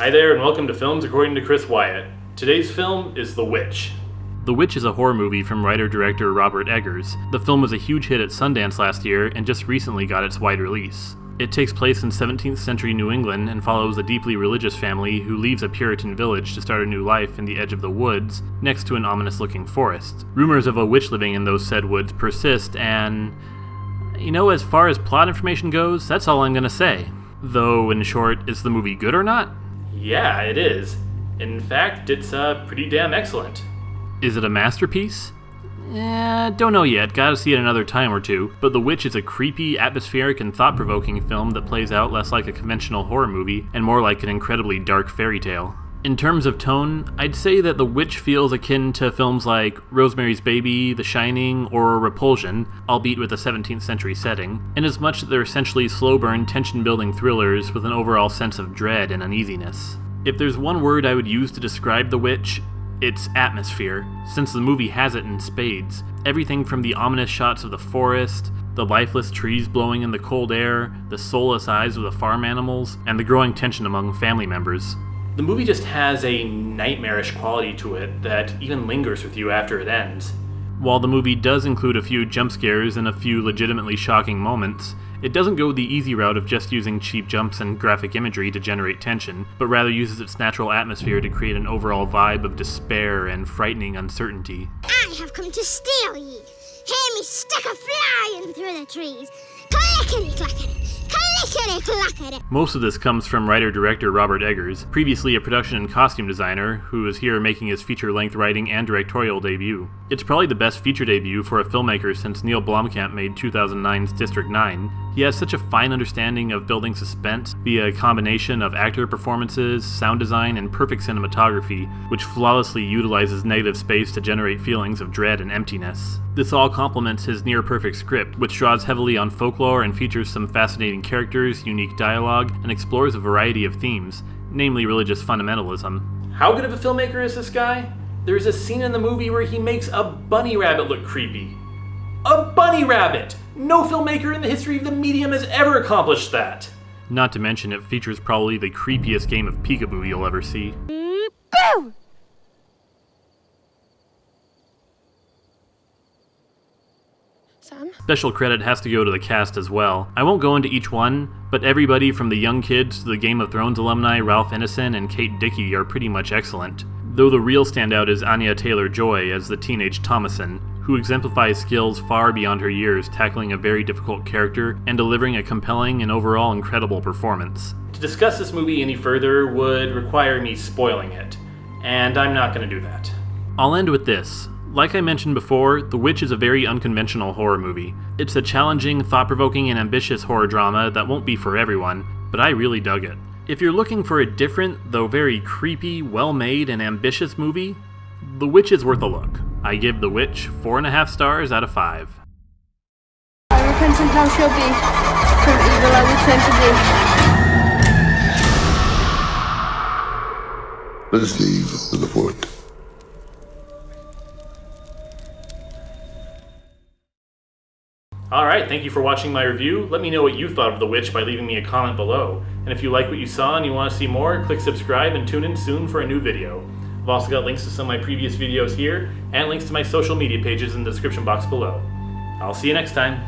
Hi there and welcome to Films According to Chris Wyatt. Today's film is The Witch. The Witch is a horror movie from writer-director Robert Eggers. The film was a huge hit at Sundance last year and just recently got its wide release. It takes place in 17th century New England and follows a deeply religious family who leaves a Puritan village to start a new life in the edge of the woods next to an ominous-looking forest. Rumors of a witch living in those said woods persist and, as far as plot information goes, that's all I'm gonna say. Though, in short, is the movie good or not? Yeah, it is. In fact, it's pretty damn excellent. Is it a masterpiece? Don't know yet, gotta see it another time or two, but The Witch is a creepy, atmospheric, and thought-provoking film that plays out less like a conventional horror movie and more like an incredibly dark fairy tale. In terms of tone, I'd say that The Witch feels akin to films like Rosemary's Baby, The Shining, or Repulsion, albeit with a 17th century setting, in as much that they're essentially slow-burn, tension-building thrillers with an overall sense of dread and uneasiness. If there's one word I would use to describe The Witch, it's atmosphere, since the movie has it in spades. Everything from the ominous shots of the forest, the lifeless trees blowing in the cold air, the soulless eyes of the farm animals, and the growing tension among family members. The movie just has a nightmarish quality to it that even lingers with you after it ends. While the movie does include a few jump scares and a few legitimately shocking moments, it doesn't go the easy route of just using cheap jumps and graphic imagery to generate tension, but rather uses its natural atmosphere to create an overall vibe of despair and frightening uncertainty. I have come to steal ye. Hear me stick a flying through the trees. Clickety-clackety, clickety-clackety. Most of this comes from writer-director Robert Eggers, previously a production and costume designer, who is here making his feature-length writing and directorial debut. It's probably the best feature debut for a filmmaker since Neil Blomkamp made 2009's District 9. He has such a fine understanding of building suspense via a combination of actor performances, sound design, and perfect cinematography, which flawlessly utilizes negative space to generate feelings of dread and emptiness. This all complements his near-perfect script, which draws heavily on folklore and features some fascinating characters, unique dialogue, and explores a variety of themes, namely religious fundamentalism. How good of a filmmaker is this guy? There's a scene in the movie where he makes a bunny rabbit look creepy. A bunny rabbit! No filmmaker in the history of the medium has ever accomplished that. Not to mention it features probably the creepiest game of peekaboo you'll ever see. Boo! Sam? Special credit has to go to the cast as well. I won't go into each one, but everybody from the young kids to the Game of Thrones alumni Ralph Ineson and Kate Dickie are pretty much excellent. Though the real standout is Anya Taylor-Joy as the teenage Thomason, who exemplifies skills far beyond her years, tackling a very difficult character and delivering a compelling and overall incredible performance. To discuss this movie any further would require me spoiling it, and I'm not going to do that. I'll end with this. Like I mentioned before, The Witch is a very unconventional horror movie. It's a challenging, thought-provoking, and ambitious horror drama that won't be for everyone, but I really dug it. If you're looking for a different, though very creepy, well-made, and ambitious movie, The Witch is worth a look. I give The Witch 4.5 stars out of 5. I repentant now shall be, from evil I will turn to thee. What is the evil of the wood? Alright, thank you for watching my review. Let me know what you thought of The Witch by leaving me a comment below. And if you like what you saw and you want to see more, click subscribe and tune in soon for a new video. I've also got links to some of my previous videos here, and links to my social media pages in the description box below. I'll see you next time.